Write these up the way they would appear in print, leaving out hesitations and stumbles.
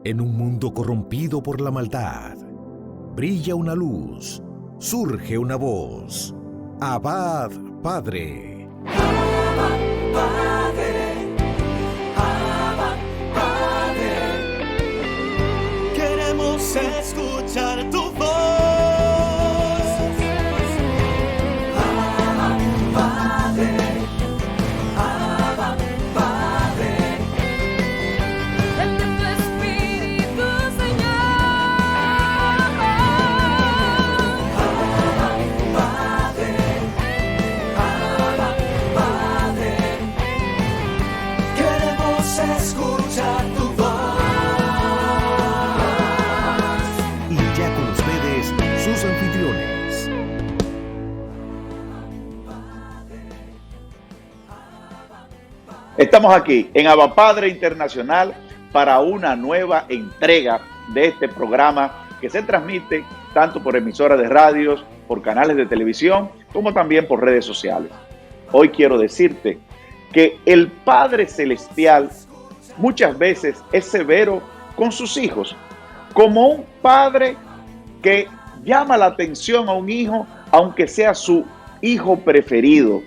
En un mundo corrompido por la maldad, brilla una luz, surge una voz. Abad Padre. Abba, Padre. Abba, Padre. Queremos escuchar tu voz. Abba, Padre. Abba, Padre. Ven tu Espíritu, Señor. Abba, Padre. Abba, Padre. Queremos escuchar tu voz. Y ya con ustedes, sus anfitriones. Estamos aquí en Abba Padre Internacional para una nueva entrega de este programa que se transmite tanto por emisoras de radios, por canales de televisión, como también por redes sociales. Hoy quiero decirte que el Padre Celestial muchas veces es severo con sus hijos, como un padre que llama la atención a un hijo, aunque sea su hijo preferido.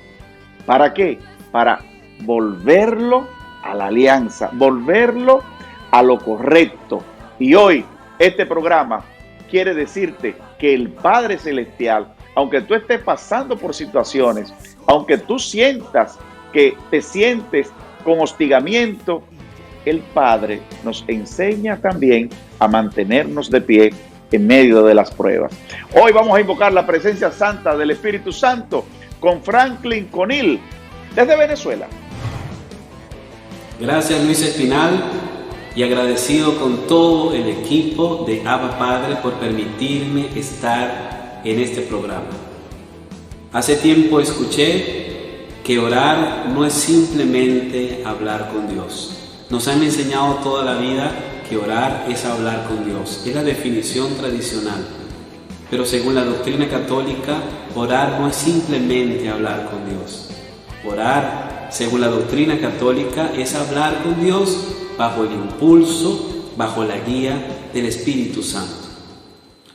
¿Para qué? Para volverlo a la alianza, volverlo a lo correcto. Y hoy este programa quiere decirte que el Padre Celestial, aunque tú estés pasando por situaciones, aunque tú sientas que te sientes con hostigamiento, el Padre nos enseña también a mantenernos de pie en medio de las pruebas. Hoy vamos a invocar la presencia santa del Espíritu Santo con Franklin Conil desde Venezuela. Gracias, Luis Espinal, y agradecido con todo el equipo de Abba Padre por permitirme estar en este programa. Hace tiempo escuché que orar no es simplemente hablar con Dios. Nos han enseñado toda la vida que orar es hablar con Dios. Es la definición tradicional. Pero según la doctrina católica, orar no es simplemente hablar con Dios. Orar, según la doctrina católica, es hablar con Dios bajo el impulso, bajo la guía del Espíritu Santo.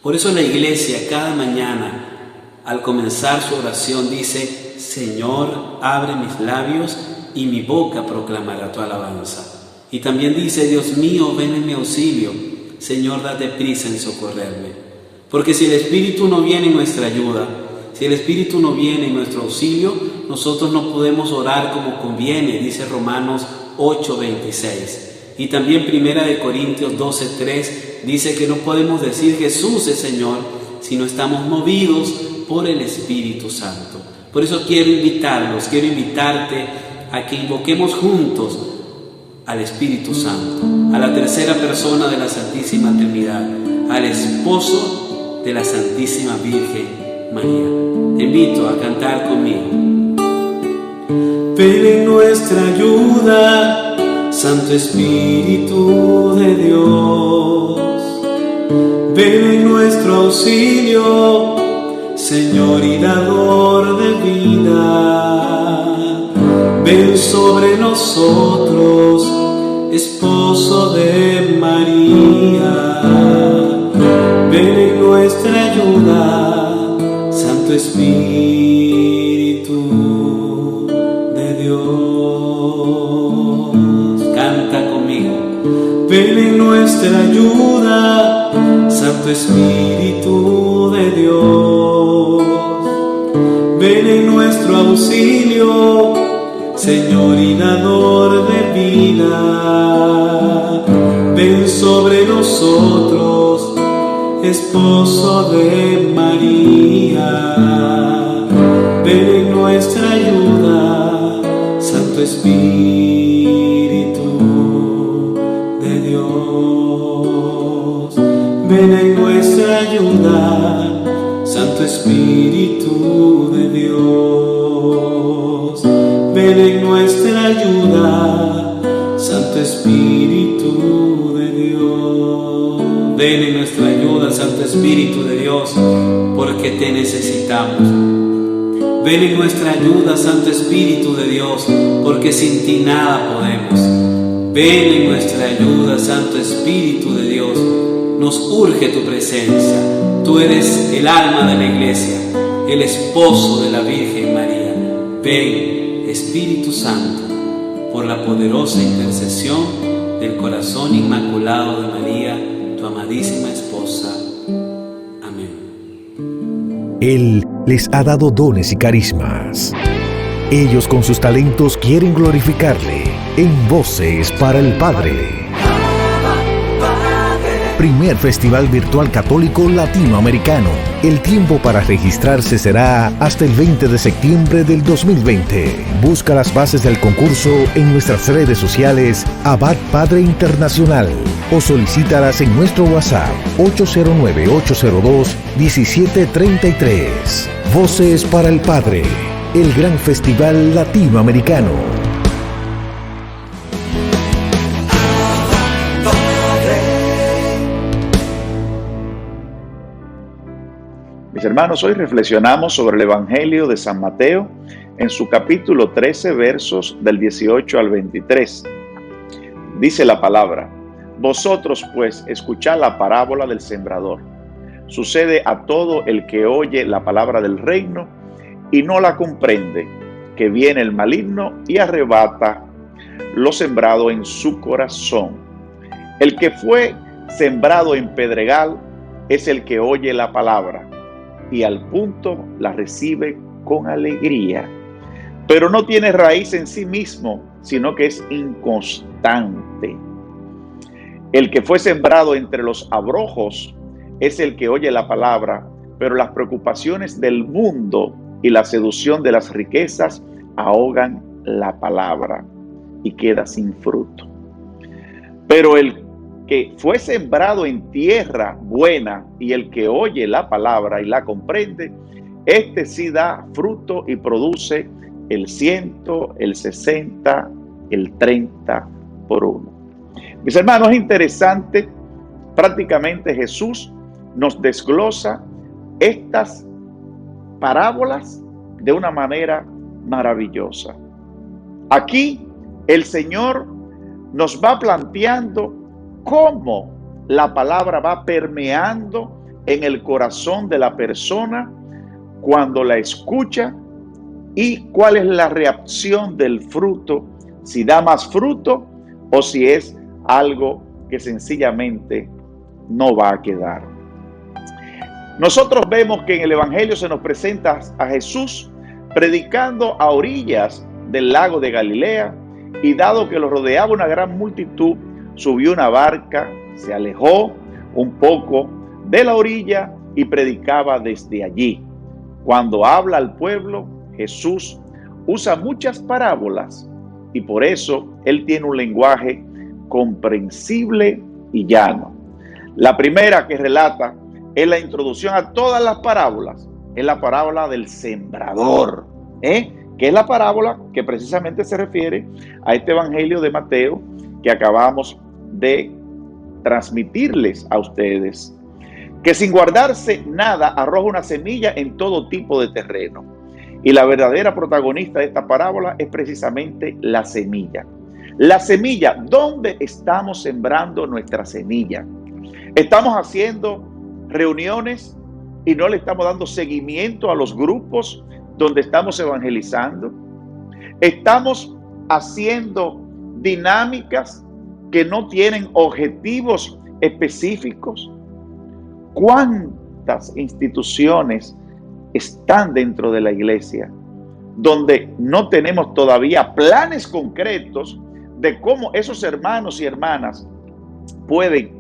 Por eso la iglesia cada mañana, al comenzar su oración, dice: Señor, abre mis labios y mi boca proclamará tu alabanza. Y también dice: Dios mío, ven en mi auxilio. Señor, date prisa en socorrerme. Porque si el Espíritu no viene en nuestra ayuda, si el Espíritu no viene en nuestro auxilio, nosotros no podemos orar como conviene, dice Romanos 8:26. Y también 1 Corintios 12:3 dice que no podemos decir Jesús es Señor si no estamos movidos por el Espíritu Santo. Por eso quiero invitarte a que invoquemos juntos al Espíritu Santo, a la tercera persona de la Santísima Trinidad, al esposo de la Santísima Virgen María. Te invito a cantar conmigo. Ven en nuestra ayuda, Santo Espíritu de Dios. Ven en nuestro auxilio, Señor y dador de vida. Ven sobre nosotros, esposo de María. Ven en nuestra ayuda, Santo Espíritu de Dios. Canta conmigo. Ven en nuestra ayuda, Santo Espíritu de Dios. Ven en nuestro auxilio, Señor y dador de vida. Ven sobre nosotros, esposo de María. Ven en nuestra ayuda, Santo Espíritu de Dios. Ven en nuestra ayuda, Santo Espíritu de Dios. Ven en nuestra ayuda, Santo Espíritu de Dios. Ven en nuestra ayuda, Santo Espíritu de Dios, porque te necesitamos. Ven en nuestra ayuda, Santo Espíritu de Dios, porque sin ti nada podemos. Ven en nuestra ayuda, Santo Espíritu de Dios. Nos urge tu presencia. Tú eres el alma de la iglesia, el esposo de la Virgen María. Ven, Espíritu Santo, por la poderosa intercesión del corazón inmaculado de María, tu amadísima esposa. Amén. Él les ha dado dones y carismas. Ellos con sus talentos quieren glorificarle en Voces para el Padre. Primer Festival Virtual Católico Latinoamericano. El tiempo para registrarse será hasta el 20 de septiembre del 2020. Busca las bases del concurso en nuestras redes sociales Abad Padre Internacional o solicítalas en nuestro WhatsApp 809-802-1733. Voces para el Padre, el gran festival latinoamericano. Mis hermanos, hoy reflexionamos sobre el Evangelio de San Mateo en su capítulo 13, versos del 18 al 23. Dice la palabra: Vosotros pues escuchad la parábola del sembrador. Sucede a todo el que oye la palabra del reino y no la comprende, que viene el maligno y arrebata lo sembrado en su corazón. El que fue sembrado en pedregal es el que oye la palabra y al punto la recibe con alegría, pero no tiene raíz en sí mismo, sino que es inconstante. El que fue sembrado entre los abrojos es el que oye la palabra, pero las preocupaciones del mundo y la seducción de las riquezas ahogan la palabra y queda sin fruto. Pero el que fue sembrado en tierra buena y el que oye la palabra y la comprende, este sí da fruto y produce el 100, el 60, el 30 por uno. Mis hermanos, es interesante, prácticamente Jesús nos desglosa estas parábolas de una manera maravillosa. Aquí el Señor nos va planteando cómo la palabra va permeando en el corazón de la persona cuando la escucha y cuál es la reacción del fruto, si da más fruto o si es algo que sencillamente no va a quedar. Nosotros vemos que en el Evangelio se nos presenta a Jesús predicando a orillas del lago de Galilea, y dado que lo rodeaba una gran multitud, subió una barca, se alejó un poco de la orilla y predicaba desde allí. Cuando habla al pueblo, Jesús usa muchas parábolas y por eso él tiene un lenguaje comprensible y llano. La primera que relata es la introducción a todas las parábolas, es la parábola del sembrador, que es la parábola que precisamente se refiere a este Evangelio de Mateo que acabamos de transmitirles a ustedes, que sin guardarse nada arroja una semilla en todo tipo de terreno. Y la verdadera protagonista de esta parábola es precisamente la semilla. La semilla, ¿dónde estamos sembrando nuestra semilla? Estamos haciendo reuniones y no le estamos dando seguimiento a los grupos donde estamos evangelizando. Estamos haciendo dinámicas que no tienen objetivos específicos. ¿Cuántas instituciones están dentro de la iglesia donde no tenemos todavía planes concretos de cómo esos hermanos y hermanas pueden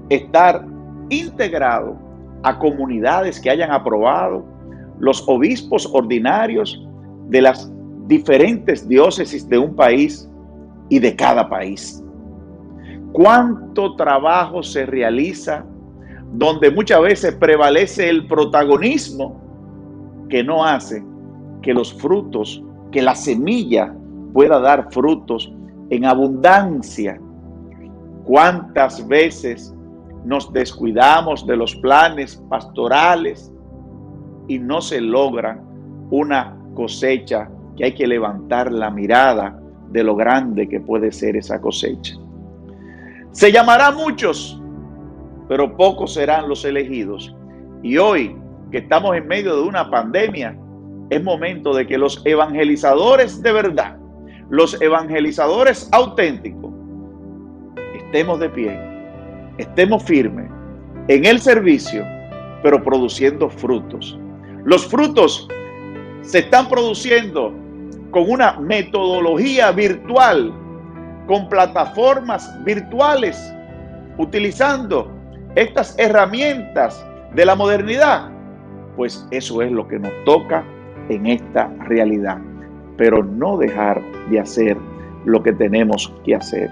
estar integrados a comunidades que hayan aprobado los obispos ordinarios de las diferentes diócesis de un país y de cada país? ¿Cuánto trabajo se realiza donde muchas veces prevalece el protagonismo que no hace que los frutos, que la semilla pueda dar frutos en abundancia? ¿Cuántas veces nos descuidamos de los planes pastorales y no se logra una cosecha que hay que levantar la mirada de lo grande que puede ser esa cosecha. Se llamará muchos, pero pocos serán los elegidos. Y hoy, que estamos en medio de una pandemia, es momento de que los evangelizadores de verdad, los evangelizadores auténticos, estemos de pie, estemos firmes en el servicio, pero produciendo frutos. Los frutos se están produciendo con una metodología virtual, con plataformas virtuales, utilizando estas herramientas de la modernidad. Pues eso es lo que nos toca en esta realidad, pero no dejar de hacer lo que tenemos que hacer.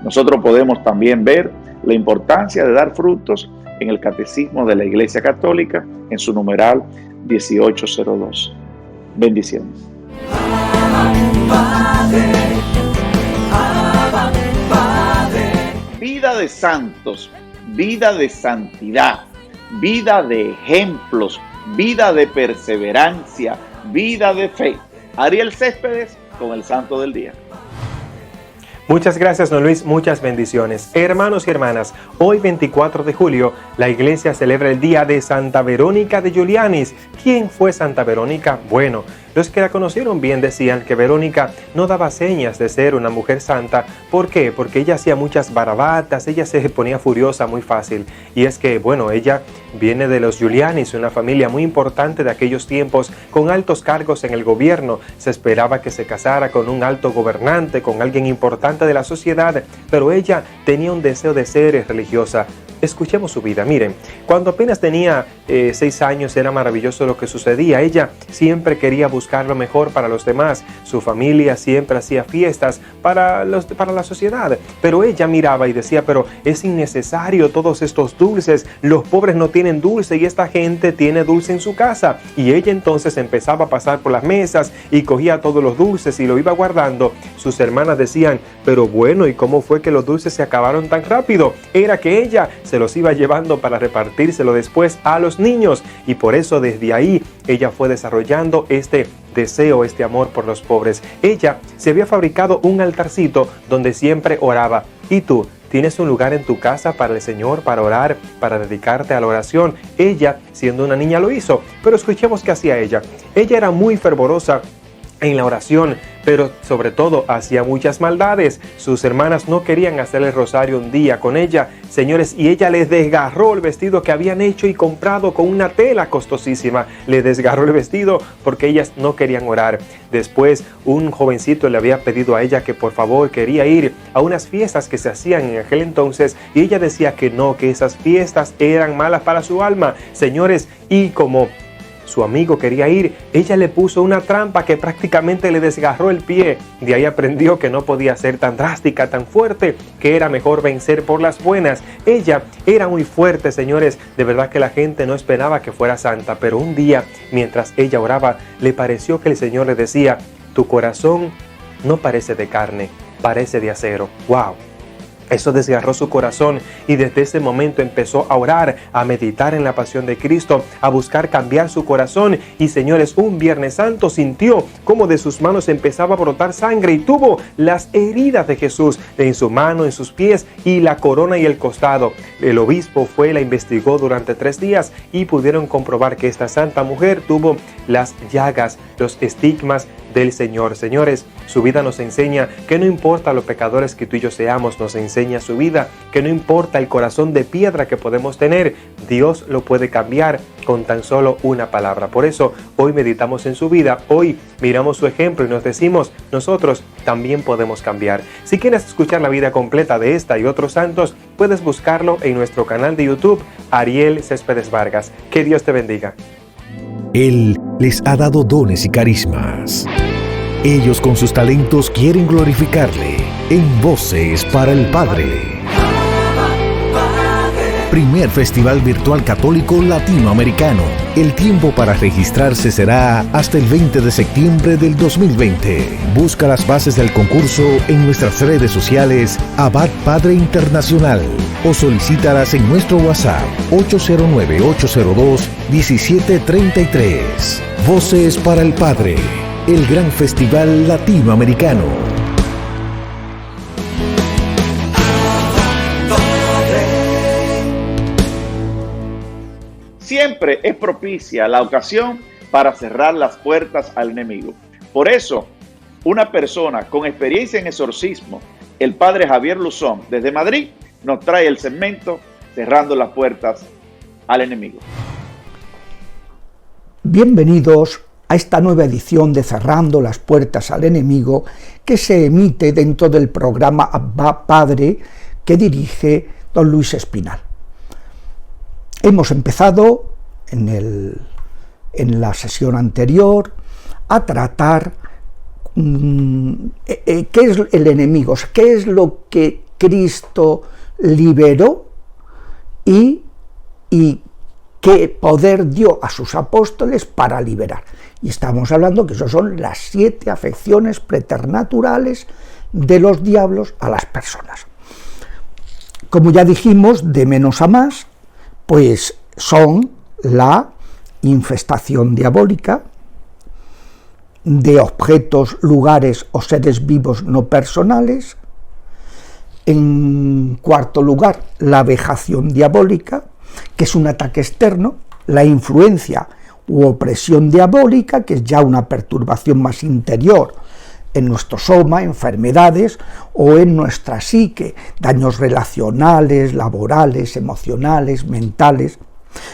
Nosotros podemos también ver la importancia de dar frutos en el Catecismo de la Iglesia Católica, en su numeral 1802. Bendiciones. Vida de santos, vida de santidad, vida de ejemplos, vida de perseverancia, vida de fe. Ariel Céspedes con el Santo del Día. Muchas gracias, don Luis, muchas bendiciones. Hermanos y hermanas, hoy 24 de julio, la iglesia celebra el día de Santa Verónica de Giulianis. ¿Quién fue Santa Verónica? Bueno, los que la conocieron bien decían que Verónica no daba señas de ser una mujer santa. ¿Por qué? Porque ella hacía muchas barbatas, ella se ponía furiosa muy fácil. Y es que, bueno, ella viene de los Giulianis, una familia muy importante de aquellos tiempos, con altos cargos en el gobierno. Se esperaba que se casara con un alto gobernante, con alguien importante de la sociedad, pero ella tenía un deseo de ser religiosa. Escuchemos su vida. Miren, cuando apenas tenía 6 años era maravilloso lo que sucedía. Ella siempre quería buscar lo mejor para los demás. Su familia siempre hacía fiestas para la sociedad. Pero ella miraba y decía, pero es innecesario todos estos dulces. Los pobres no tienen dulce y esta gente tiene dulce en su casa. Y ella entonces empezaba a pasar por las mesas y cogía todos los dulces y lo iba guardando. Sus hermanas decían, pero bueno, ¿y cómo fue que los dulces se acabaron tan rápido? Era que ella se los iba llevando para repartírselo después a los niños, y por eso desde ahí ella fue desarrollando este deseo, este amor por los pobres. Ella se había fabricado un altarcito donde siempre oraba. ¿Y tú? ¿Tienes un lugar en tu casa para el Señor, para orar, para dedicarte a la oración? Ella, siendo una niña, lo hizo, pero escuchemos qué hacía ella. Ella era muy fervorosa en la oración, pero sobre todo hacía muchas maldades. Sus hermanas no querían hacer el rosario un día con ella, señores, y ella les desgarró el vestido que habían hecho y comprado con una tela costosísima. Le desgarró el vestido porque ellas no querían orar. Después, un jovencito le había pedido a ella que por favor quería ir a unas fiestas que se hacían en aquel entonces, y ella decía que no, que esas fiestas eran malas para su alma, señores, y como su amigo quería ir, ella le puso una trampa que prácticamente le desgarró el pie. De ahí aprendió que no podía ser tan drástica, tan fuerte, que era mejor vencer por las buenas. Ella era muy fuerte, señores. De verdad que la gente no esperaba que fuera santa, pero un día, mientras ella oraba, le pareció que el Señor le decía, tu corazón no parece de carne, parece de acero. ¡Wow! Eso desgarró su corazón y desde ese momento empezó a orar, a meditar en la pasión de Cristo, a buscar cambiar su corazón. Y señores, un Viernes Santo sintió cómo de sus manos empezaba a brotar sangre y tuvo las heridas de Jesús en su mano, en sus pies y la corona y el costado. El obispo fue, la investigó durante 3 días y pudieron comprobar que esta santa mujer tuvo las llagas, los estigmas del Señor. Señores, su vida nos enseña que no importa los pecadores que tú y yo seamos, nos enseña su vida, que no importa el corazón de piedra que podemos tener, Dios lo puede cambiar con tan solo una palabra. Por eso hoy meditamos en su vida, hoy miramos su ejemplo y nos decimos, nosotros también podemos cambiar. Si quieres escuchar la vida completa de esta y otros santos, puedes buscarlo en nuestro canal de YouTube, Ariel Céspedes Vargas. Que Dios te bendiga. Él les ha dado dones y carismas. Ellos con sus talentos quieren glorificarle en Voces para el Padre. Primer Festival Virtual Católico Latinoamericano. El tiempo para registrarse será hasta el 20 de septiembre del 2020. Busca las bases del concurso en nuestras redes sociales Abad Padre Internacional o solicítalas en nuestro WhatsApp 809-802-1733. Voces para el Padre, el gran festival latinoamericano. siempre es propicia la ocasión para cerrar las puertas al enemigo. Por eso, una persona con experiencia en exorcismo, el padre Javier Luzón, desde Madrid, nos trae el segmento Cerrando las puertas al enemigo. Bienvenidos a esta nueva edición de Cerrando las puertas al enemigo, que se emite dentro del programa Abba Padre que dirige don Luis Espinal. Hemos empezado en la sesión anterior a tratar qué es el enemigo, qué es lo que Cristo liberó y qué poder dio a sus apóstoles para liberar. Y estamos hablando que esos son las 7 afecciones preternaturales de los diablos a las personas. Como ya dijimos, de menos a más, pues son la infestación diabólica de objetos, lugares o seres vivos no personales. En cuarto lugar, la vejación diabólica, que es un ataque externo, la influencia u opresión diabólica, que es ya una perturbación más interior en nuestro soma, enfermedades, o en nuestra psique, daños relacionales, laborales, emocionales, mentales.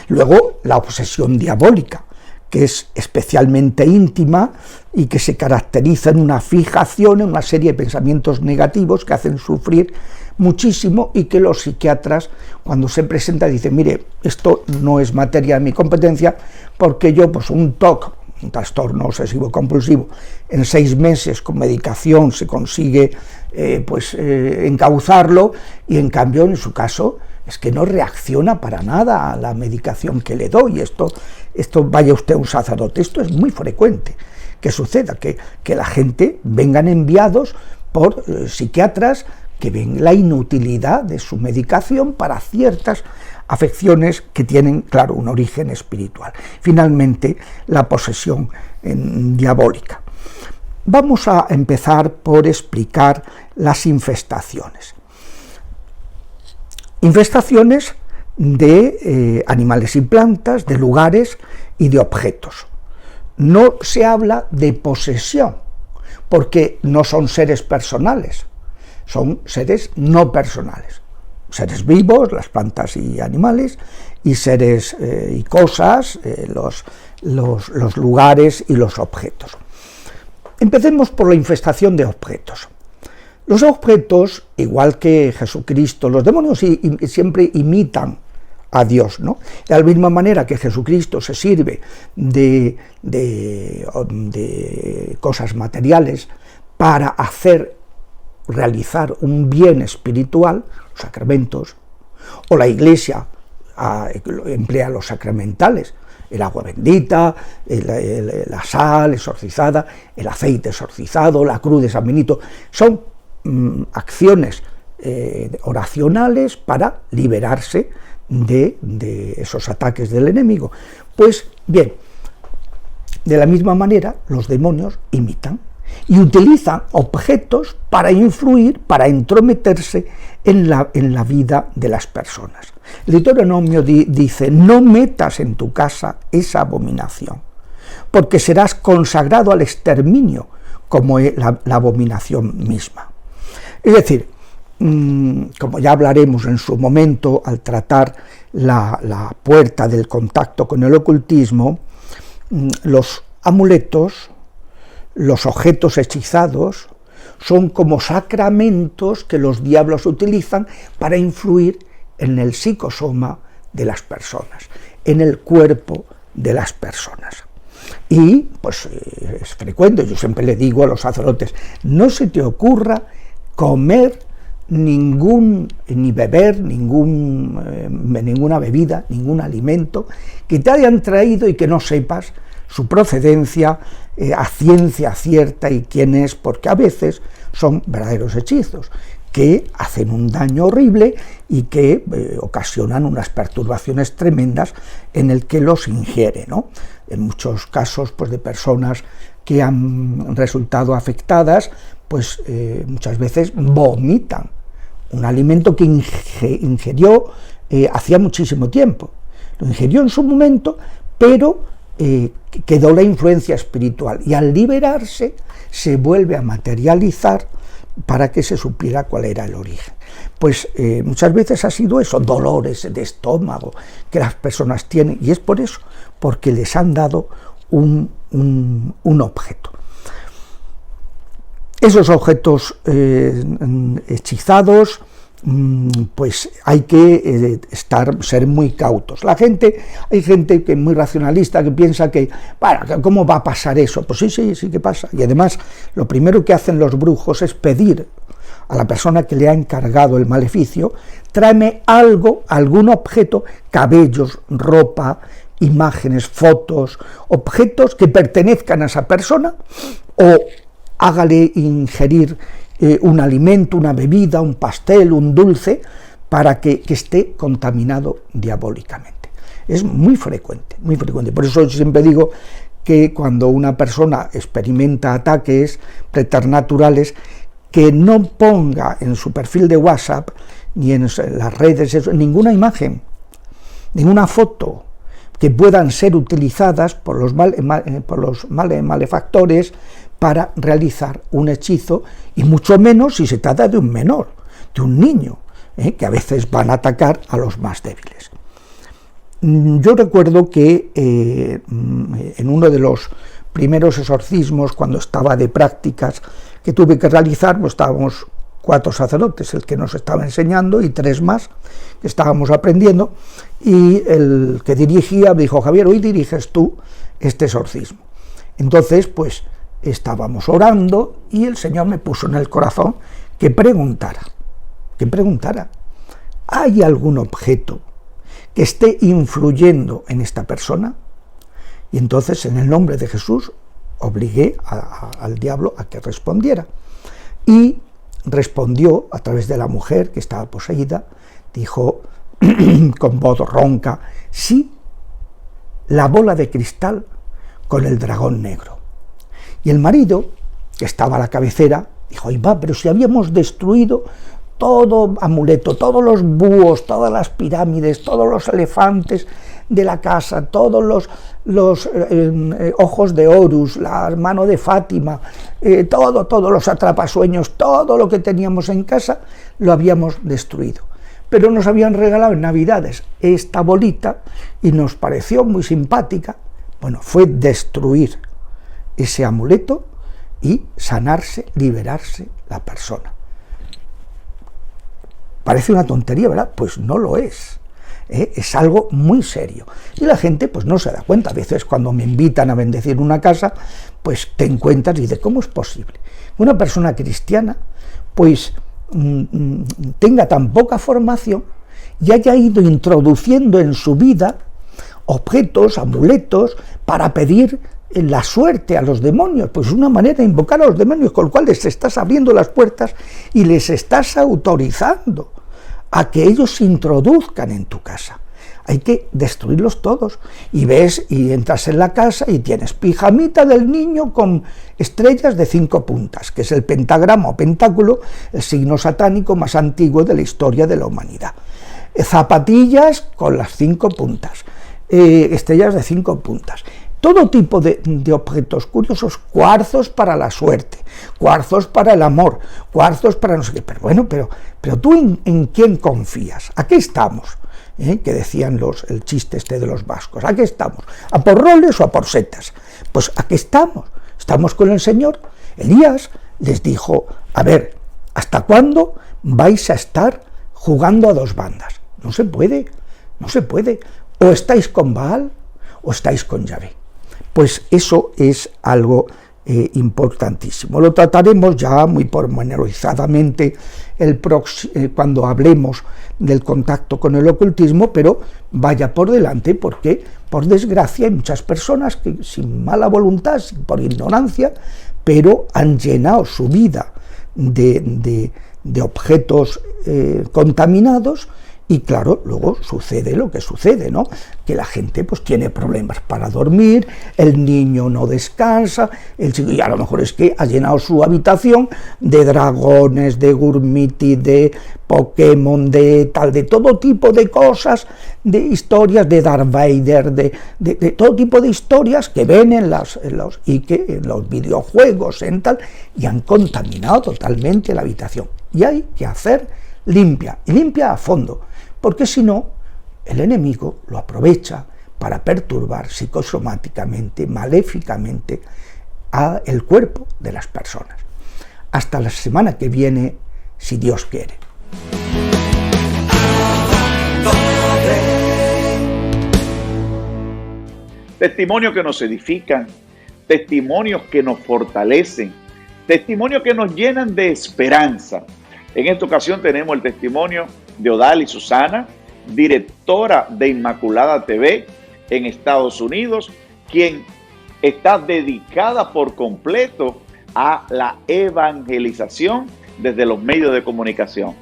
Luego, la obsesión diabólica, que es especialmente íntima y que se caracteriza en una fijación, en una serie de pensamientos negativos que hacen sufrir muchísimo, y que los psiquiatras, cuando se presenta, dicen: mire, esto no es materia de mi competencia, porque yo, pues un TOC, un trastorno obsesivo compulsivo, en 6 meses con medicación se consigue encauzarlo, y en cambio en su caso es que no reacciona para nada a la medicación que le doy. Esto vaya usted a un sacerdote, esto es muy frecuente que suceda, que la gente vengan enviados por psiquiatras que ven la inutilidad de su medicación para ciertas afecciones que tienen, claro, un origen espiritual. Finalmente, la posesión diabólica. Vamos a empezar por explicar las infestaciones. Infestaciones de animales y plantas, de lugares y de objetos. No se habla de posesión, porque no son seres personales, son seres no personales. Seres vivos, las plantas y animales, y seres y cosas, los lugares y los objetos. Empecemos por la infestación de objetos. Los objetos, igual que Jesucristo, los demonios siempre imitan a Dios, ¿no? De la misma manera que Jesucristo se sirve de cosas materiales para realizar un bien espiritual, los sacramentos, o la Iglesia emplea los sacramentales, el agua bendita, la sal exorcizada, el aceite exorcizado, la cruz de San Benito, son acciones oracionales para liberarse de esos ataques del enemigo. Pues bien, de la misma manera los demonios imitan y utilizan objetos para influir, para entrometerse en la vida de las personas. El Deuteronomio dice: no metas en tu casa esa abominación, porque serás consagrado al exterminio, como la abominación misma. Es decir, como ya hablaremos en su momento al tratar la puerta del contacto con el ocultismo, los amuletos, los objetos hechizados, son como sacramentos que los diablos utilizan para influir en el psicosoma de las personas, en el cuerpo de las personas. Y pues es frecuente, yo siempre le digo a los sacerdotes: no se te ocurra comer ni beber ninguna bebida, ningún alimento que te hayan traído y que no sepas su procedencia a ciencia cierta y quién es, porque a veces son verdaderos hechizos que hacen un daño horrible y que ocasionan unas perturbaciones tremendas en el que los ingiere, ¿no? En muchos casos, pues, de personas que han resultado afectadas, pues muchas veces vomitan un alimento que ingirió hacía muchísimo tiempo. lo ingirió en su momento, pero quedó la influencia espiritual, y al liberarse se vuelve a materializar para que se supiera cuál era el origen. Pues muchas veces ha sido eso, dolores de estómago que las personas tienen, y es por eso, porque les han dado un objeto. Esos objetos hechizados, pues hay que ser muy cautos. Hay gente que es muy racionalista, que piensa que, bueno, ¿cómo va a pasar eso? Pues sí que pasa. Y además, lo primero que hacen los brujos es pedir a la persona que le ha encargado el maleficio: tráeme algo, algún objeto, cabellos, ropa, imágenes, fotos, objetos que pertenezcan a esa persona, o hágale ingerir un alimento, una bebida, un pastel, un dulce, para que esté contaminado diabólicamente. Es muy frecuente, muy frecuente. Por eso siempre digo que cuando una persona experimenta ataques preternaturales, que no ponga en su perfil de WhatsApp ni en las redes ninguna imagen, ninguna foto, que puedan ser utilizadas por los malefactores para realizar un hechizo, y mucho menos si se trata de un menor, de un niño, que a veces van a atacar a los más débiles. Yo recuerdo que en uno de los primeros exorcismos, cuando estaba de prácticas que tuve que realizar, pues estábamos 4 sacerdotes, el que nos estaba enseñando y 3 más que estábamos aprendiendo, y el que dirigía me dijo: Javier, hoy diriges tú este exorcismo. Entonces, pues estábamos orando y el Señor me puso en el corazón que preguntara, ¿hay algún objeto que esté influyendo en esta persona? Y entonces, en el nombre de Jesús, obligué al diablo a que respondiera. Y respondió a través de la mujer que estaba poseída, dijo con voz ronca: sí, la bola de cristal con el dragón negro. Y el marido, que estaba a la cabecera, dijo: ¡ay, va! Pero si habíamos destruido todo amuleto, todos los búhos, todas las pirámides, todos los elefantes de la casa, todos los ojos de Horus, la mano de Fátima, todos los atrapasueños, todo lo que teníamos en casa lo habíamos destruido. Pero nos habían regalado en Navidades esta bolita y nos pareció muy simpática. Bueno, fue destruir ese amuleto y sanarse, liberarse la persona. Parece una tontería, ¿verdad? Pues no lo es. Es algo muy serio. Y la gente pues no se da cuenta. A veces cuando me invitan a bendecir una casa, pues te encuentras y dices: ¿cómo es posible que una persona cristiana pues tenga tan poca formación y haya ido introduciendo en su vida objetos, amuletos, para pedir la suerte a los demonios? Pues es una manera de invocar a los demonios, con lo cual les estás abriendo las puertas y les estás autorizando a que ellos se introduzcan en tu casa. Hay que destruirlos todos. Y ves, y entras en la casa y tienes pijamita del niño con estrellas de 5 puntas, que es el pentagrama o pentáculo, el signo satánico más antiguo de la historia de la humanidad. Zapatillas con las 5 puntas, estrellas de 5 puntas. Todo tipo de objetos curiosos, cuarzos para la suerte, cuarzos para el amor, cuarzos para no sé qué. Pero bueno, pero tú ¿en quién confías? ¿A qué estamos? Que decían el chiste este de los vascos. ¿A qué estamos? ¿A por roles o a por setas? Pues ¿a qué estamos? Estamos con el Señor. Elías les dijo: a ver, ¿hasta cuándo vais a estar jugando a 2 bandas? No se puede, no se puede. O estáis con Baal o estáis con Yahvé. Pues eso es algo importantísimo. Lo trataremos ya muy pormenorizadamente cuando hablemos del contacto con el ocultismo, pero vaya por delante, porque por desgracia hay muchas personas que sin mala voluntad, por ignorancia, pero han llenado su vida de objetos contaminados, Y claro, luego sucede lo que sucede, ¿no? Que la gente pues tiene problemas para dormir, el niño no descansa, y a lo mejor es que ha llenado su habitación de dragones, de Gurmiti, de Pokémon, de todo tipo de cosas, de historias de Darth Vader, de todo tipo de historias que ven en los videojuegos, en tal, y han contaminado totalmente la habitación. Y hay que hacer limpia, y limpia a fondo, porque si no, el enemigo lo aprovecha para perturbar psicosomáticamente, maléficamente, el cuerpo de las personas. Hasta la semana que viene, si Dios quiere. Testimonios que nos edifican, testimonios que nos fortalecen, testimonios que nos llenan de esperanza. En esta ocasión tenemos el testimonio de Odalis Susana, directora de Inmaculada TV en Estados Unidos, quien está dedicada por completo a la evangelización desde los medios de comunicación.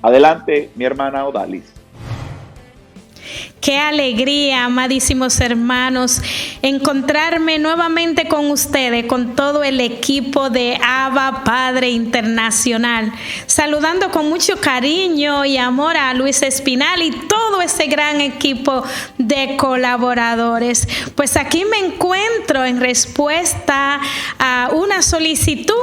Adelante, mi hermana Odalis. Qué alegría, amadísimos hermanos, encontrarme nuevamente con ustedes, con todo el equipo de Abba Padre Internacional, saludando con mucho cariño y amor a Luis Espinal y todo ese gran equipo de colaboradores. Pues aquí me encuentro en respuesta a una solicitud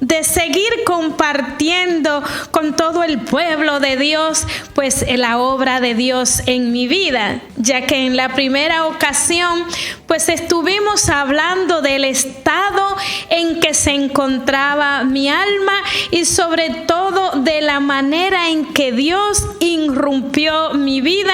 de seguir compartiendo con todo el pueblo de Dios, pues la obra de Dios en mi vida, ya que en la primera ocasión, pues estuvimos hablando del estado en que se encontraba mi alma y sobre todo de la manera en que Dios irrumpió mi vida,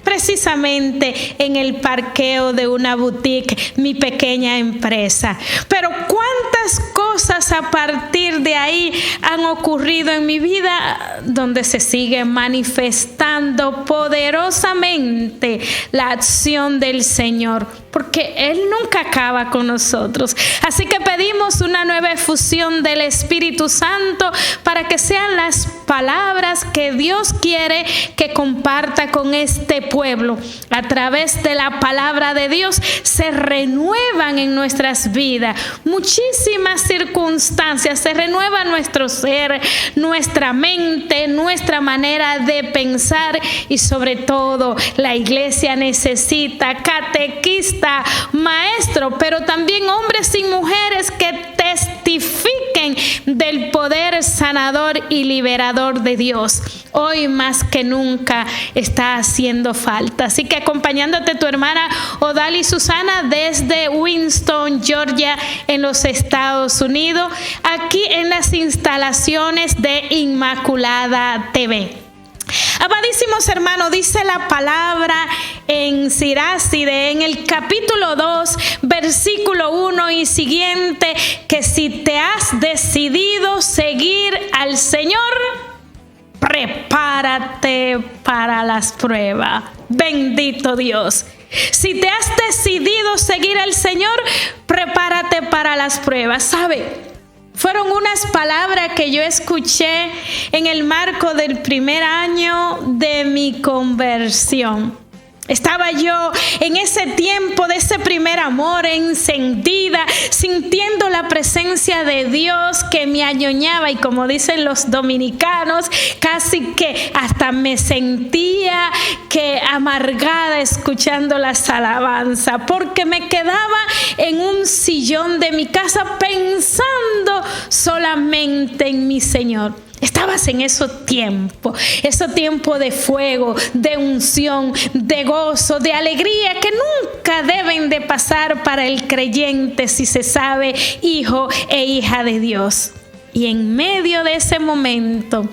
precisamente en el parqueo de una boutique, mi pequeña empresa. Pero cuántas cosas a partir de ahí han ocurrido en mi vida, donde se sigue manifestando poderosamente la acción del Señor, porque Él nunca acaba con nosotros. Así que pedimos una nueva efusión del Espíritu Santo para que sean las palabras que Dios quiere que comparta con este pueblo. A través de la palabra de Dios se renuevan en nuestras vidas muchísimas circunstancias, se renueva nuestro ser, nuestra mente, nuestra manera de pensar, y sobre todo la iglesia necesita catequista, maestro, pero también hombres y mujeres que testifiquen del poder sanador y liberador de Dios. Hoy más que nunca está haciendo falta. Así que acompañándote tu hermana Odalis Susana desde Winston, Georgia, en los Estados Unidos, aquí en las instalaciones de Inmaculada TV. Amadísimos hermanos, dice la palabra en Siráside, en el capítulo 2, versículo 1 y siguiente, que si te has decidido seguir al Señor, prepárate para las pruebas. Bendito Dios. Si te has decidido seguir al Señor, prepárate para las pruebas. ¿Sabe? Fueron unas palabras que yo escuché en el marco del primer año de mi conversión. Estaba yo en ese tiempo de ese primer amor, encendida, sintiendo la presencia de Dios que me añoñaba, y como dicen los dominicanos, casi que hasta me sentía que amargada escuchando las alabanzas, porque me quedaba en un sillón de mi casa pensando solamente en mi Señor. Estabas en ese tiempo de fuego, de unción, de gozo, de alegría que nunca deben de pasar para el creyente si se sabe hijo e hija de Dios. Y en medio de ese momento,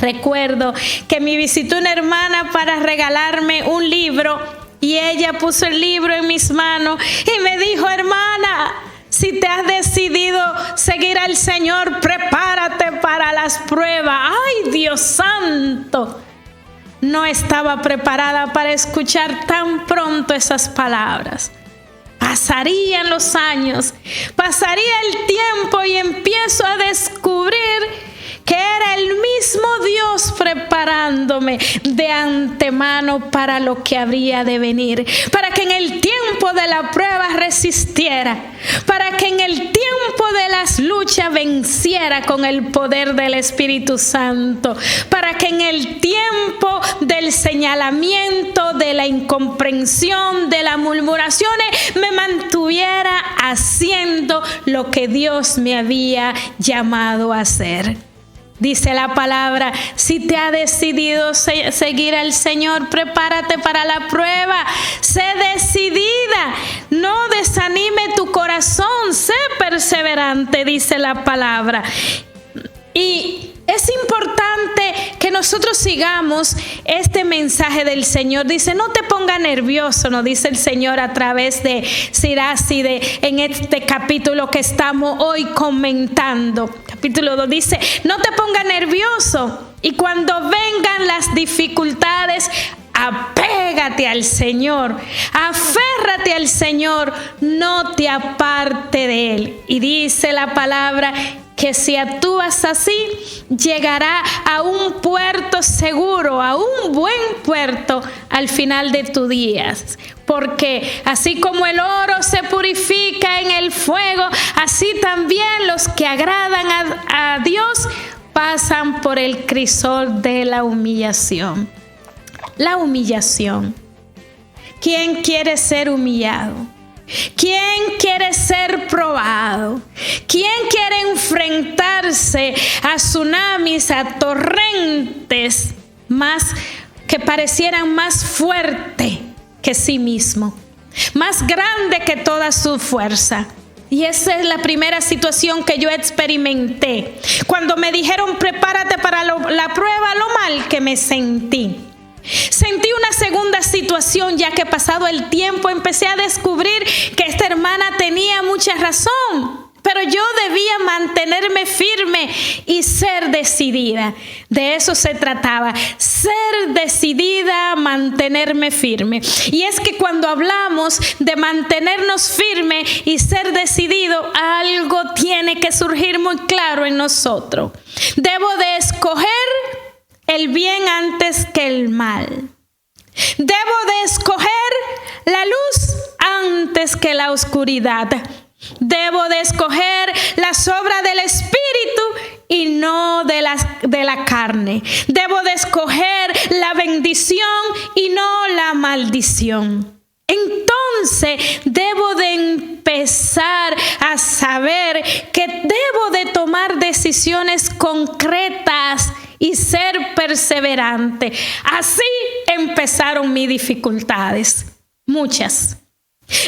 recuerdo que me visitó una hermana para regalarme un libro, y ella puso el libro en mis manos y me dijo: hermana, si te has decidido seguir al Señor, prepárate para las pruebas. ¡Ay, Dios santo! No estaba preparada para escuchar tan pronto esas palabras. Pasarían los años, pasaría el tiempo, y empiezo a descubrir que era el mismo Dios preparándome de antemano para lo que habría de venir, para que en el tiempo de la prueba resistiera, para que en el tiempo de las luchas venciera con el poder del Espíritu Santo, para que en el tiempo del señalamiento, de la incomprensión, de las murmuraciones, me mantuviera haciendo lo que Dios me había llamado a hacer. Dice la palabra, si te ha decidido seguir al Señor, prepárate para la prueba. Sé decidida, no desanime tu corazón, sé perseverante, dice la palabra. Y es importante que nosotros sigamos este mensaje del Señor. Dice, no te pongas nervioso, nos dice el Señor a través de Siracide en este capítulo que estamos hoy comentando. Capítulo 2 dice, no te pongas nervioso y cuando vengan las dificultades, apégate al Señor, aférrate al Señor, no te aparte de Él. Y dice la palabra que si actúas así, llegará a un puerto seguro, a un buen puerto al final de tus días. Porque así como el oro se purifica en el fuego, así también los que agradan a Dios pasan por el crisol de la humillación. La humillación. ¿Quién quiere ser humillado? ¿Quién quiere ser probado? ¿Quién quiere enfrentarse a tsunamis, a torrentes más que parecieran más fuertes que sí mismo, más grande que toda su fuerza? Y esa es la primera situación que yo experimenté. Cuando me dijeron prepárate para la prueba, lo mal que me sentí. Sentí una segunda situación, ya que pasado el tiempo empecé a descubrir que esta hermana tenía mucha razón, pero yo debía mantenerme firme y ser decidida. De eso se trataba, ser decidida, mantenerme firme. Y es que cuando hablamos de mantenernos firme y ser decidido, algo tiene que surgir muy claro en nosotros. Debo de escoger el bien antes que el mal. Debo de escoger la luz antes que la oscuridad. Debo de escoger las obras del Espíritu y no de la carne. Debo de escoger la bendición y no la maldición. Entonces debo de empezar a saber que debo de tomar decisiones concretas y ser perseverante. Así empezaron mis dificultades, muchas.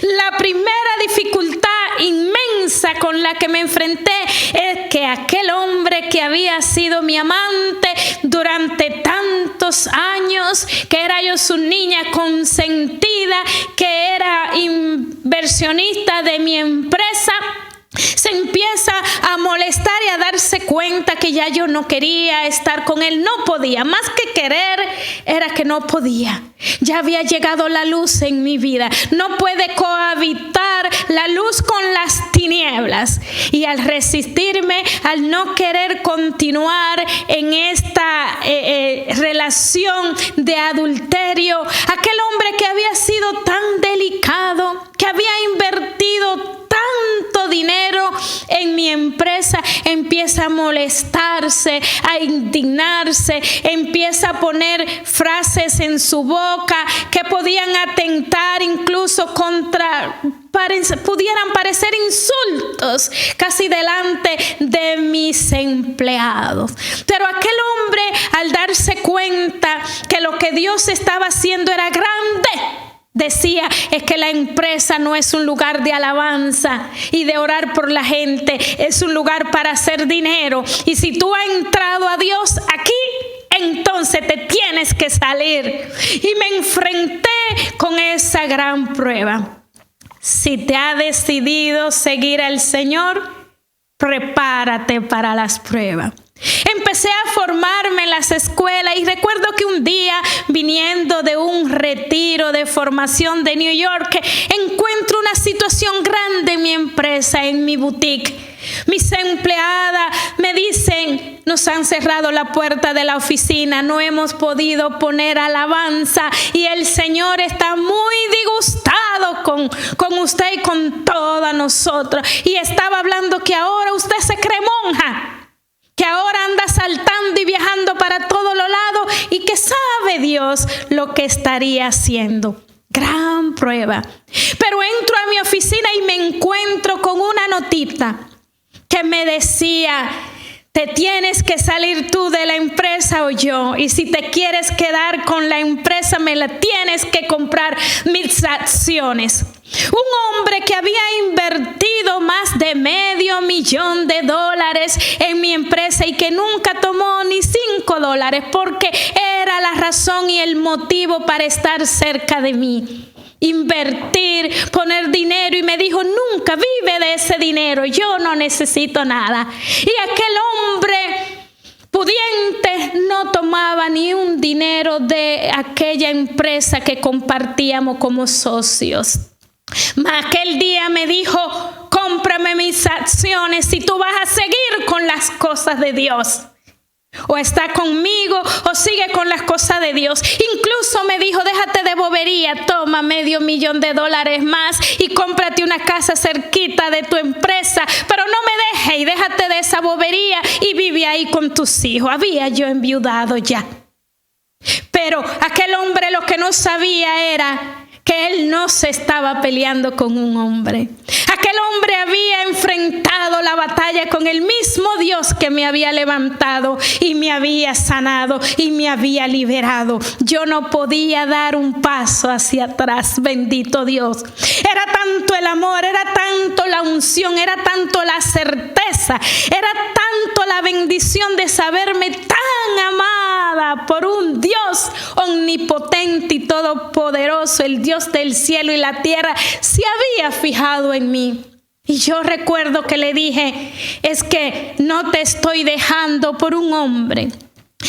La primera dificultad inmensa con la que me enfrenté es que aquel hombre que había sido mi amante durante tantos años, que era yo su niña consentida, que era inversionista de mi empresa, se empieza a molestar y a darse cuenta que ya yo no quería estar con él. No podía, más que querer, era que no podía. Ya había llegado la luz en mi vida. No puede cohabitar la luz con las tinieblas. Y al resistirme, al no querer continuar en esta relación de adulterio, aquel hombre que había sido tan delicado, que había invertido tanto dinero en mi empresa, empieza a molestarse, a indignarse, empieza a poner frases en su boca que podían atentar incluso pudieran parecer insultos casi delante de mis empleados. Pero aquel hombre, al darse cuenta que lo que Dios estaba haciendo era grande, decía, es que la empresa no es un lugar de alabanza y de orar por la gente, es un lugar para hacer dinero. Y si tú has entrado a Dios aquí, entonces te tienes que salir. Y me enfrenté con esa gran prueba. Si te has decidido seguir al Señor, prepárate para las pruebas. Empecé a formarme en las escuelas y recuerdo que un día, viniendo de un retiro de formación de New York, encuentro una situación grande en mi empresa, en mi boutique. Mis empleadas me dicen, nos han cerrado la puerta de la oficina, no hemos podido poner alabanza y el Señor está muy disgustado con usted y con todas nosotros. Y estaba hablando que ahora usted se cree monja, que ahora anda saltando y viajando para todos los lados y que sabe Dios lo que estaría haciendo. Gran prueba. Pero entro a mi oficina y me encuentro con una notita que me decía, te tienes que salir tú de la empresa o yo. Y si te quieres quedar con la empresa, me la tienes que comprar mis acciones. Un hombre que había invertido más de $500,000 en mi empresa y que nunca tomó ni $5 porque era la razón y el motivo para estar cerca de mí. Invertir, poner dinero, y me dijo, nunca vive de ese dinero, yo no necesito nada. Y aquel hombre pudiente no tomaba ni un dinero de aquella empresa que compartíamos como socios. Aquel día me dijo, cómprame mis acciones si tú vas a seguir con las cosas de Dios. O está conmigo o sigue con las cosas de Dios. Incluso me dijo, déjate de bobería, toma $500,000 más y cómprate una casa cerquita de tu empresa, pero no me dejes y déjate de esa bobería y vive ahí con tus hijos. Había yo enviudado ya. Pero aquel hombre lo que no sabía era que él no se estaba peleando con un hombre. Aquel hombre había enfrentado la batalla con el mismo Dios que me había levantado y me había sanado y me había liberado. Yo no podía dar un paso hacia atrás, bendito Dios. Era tanto el amor, era tanto la unción, era tanto la certeza, era tanto la bendición de saberme tan amada por un Dios omnipotente y todopoderoso, el Dios del cielo y la tierra, se había fijado en mí. Y yo recuerdo que le dije, es que no te estoy dejando por un hombre.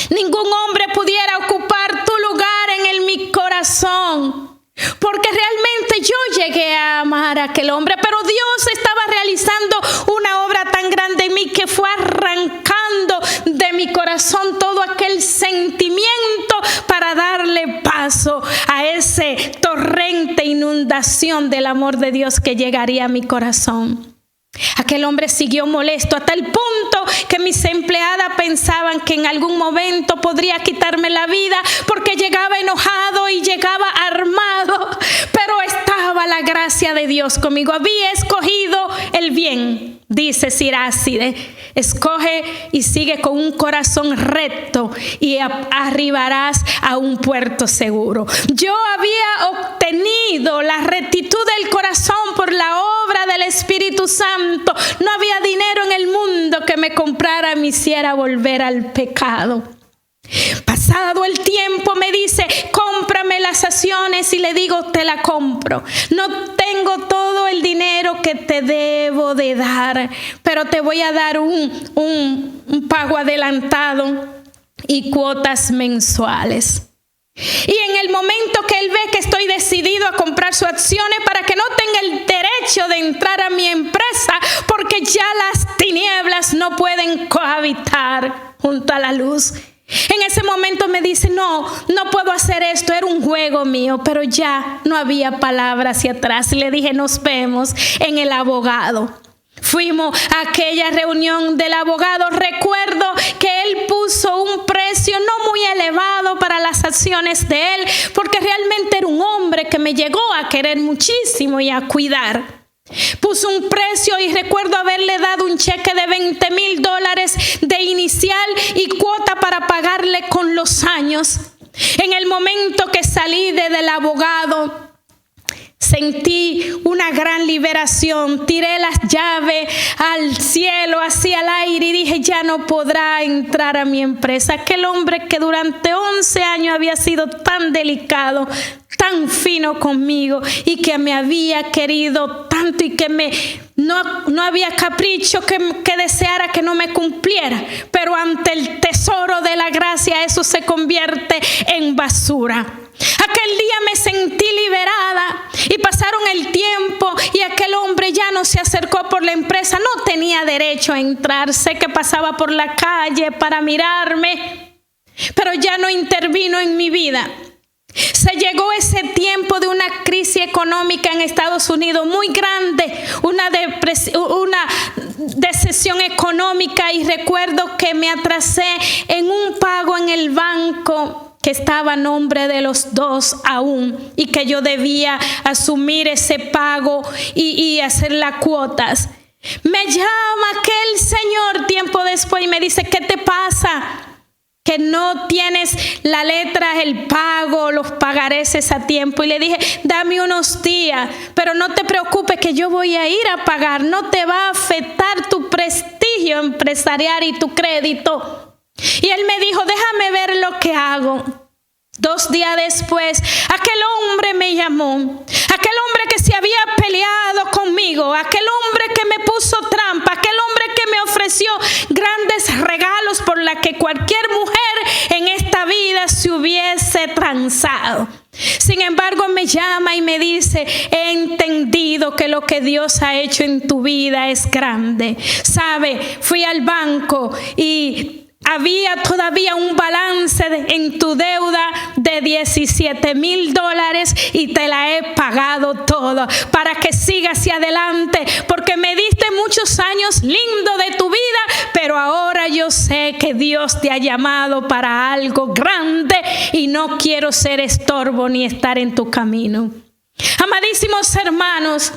Ningún hombre pudiera ocupar tu lugar en mi corazón, porque realmente yo llegué a amar a aquel hombre, pero Dios estaba realizando una obra tan grande en mí que fue arrancando de mi corazón todo aquel sentimiento para darle paso a ese torrente, inundación del amor de Dios que llegaría a mi corazón. Aquel hombre siguió molesto hasta el punto que mis empleadas pensaban que en algún momento podría quitarme la vida porque llegaba enojado y llegaba armado, pero estaba la gracia de Dios conmigo. Había escogido el bien, dice Siráside. Escoge y sigue con un corazón recto y arribarás a un puerto seguro. Yo había obtenido la rectitud del corazón por la obra del Espíritu Santo. No había dinero en el mundo que me comprara, me hiciera volver al pecado. Pasado el tiempo me dice, cómprame las acciones, y le digo, te la compro. No tengo todo el dinero que te debo de dar, pero te voy a dar un pago adelantado y cuotas mensuales. Y en el momento que él ve que estoy decidido a comprar sus acciones para que no tenga el derecho de entrar a mi empresa, porque ya las tinieblas no pueden cohabitar junto a la luz. En ese momento me dice, no puedo hacer esto, era un juego mío, pero ya no había palabra hacia atrás. Y le dije, nos vemos en el abogado. Fuimos a aquella reunión del abogado. Recuerdo que él puso un precio no muy elevado para las acciones de él, porque realmente era un hombre que me llegó a querer muchísimo y a cuidar. Puso un precio y recuerdo haberle dado un cheque de $20,000 de inicial y cuota para pagarle con los años. En el momento que salí del abogado, sentí una gran liberación. Tiré las llaves al cielo, hacia el aire, y dije, ya no podrá entrar a mi empresa. Aquel hombre que durante 11 años había sido tan delicado, tan fino conmigo y que me había querido tanto y que no había capricho que deseara que no me cumpliera, pero ante el tesoro de la gracia eso se convierte en basura. Aquel día me sentí liberada Y pasaron el tiempo y aquel hombre ya no se acercó por la empresa, no tenía derecho a entrar. Sé que pasaba por la calle para mirarme, pero ya no intervino en mi vida. Se llegó ese tiempo de una crisis económica en Estados Unidos muy grande, una decepción económica, y recuerdo que me atrasé en un pago en el banco que estaba a nombre de los dos aún, y que yo debía asumir ese pago y hacer las cuotas. Me llama aquel señor tiempo después y me dice: ¿qué te pasa? Que no tienes la letra, el pago, los pagareces a tiempo. Y le dije: dame unos días, pero no te preocupes que yo voy a ir a pagar. No te va a afectar tu prestigio empresarial y tu crédito. Y él me dijo: déjame ver lo que hago. 2 días después, aquel hombre me llamó. Aquel hombre que se había peleado conmigo. Aquel hombre que me puso trampa. Aquel hombre que me ofreció grandes regalos por la que cualquier mujer en esta vida se hubiese transado. Sin embargo, me llama y me dice: he entendido que lo que Dios ha hecho en tu vida es grande. Sabe, fui al banco y había todavía un balance en tu deuda de $17,000 y te la he pagado todo para que sigas hacia adelante, porque me diste muchos años lindos de tu vida, pero ahora yo sé que Dios te ha llamado para algo grande y no quiero ser estorbo ni estar en tu camino. Amadísimos hermanos,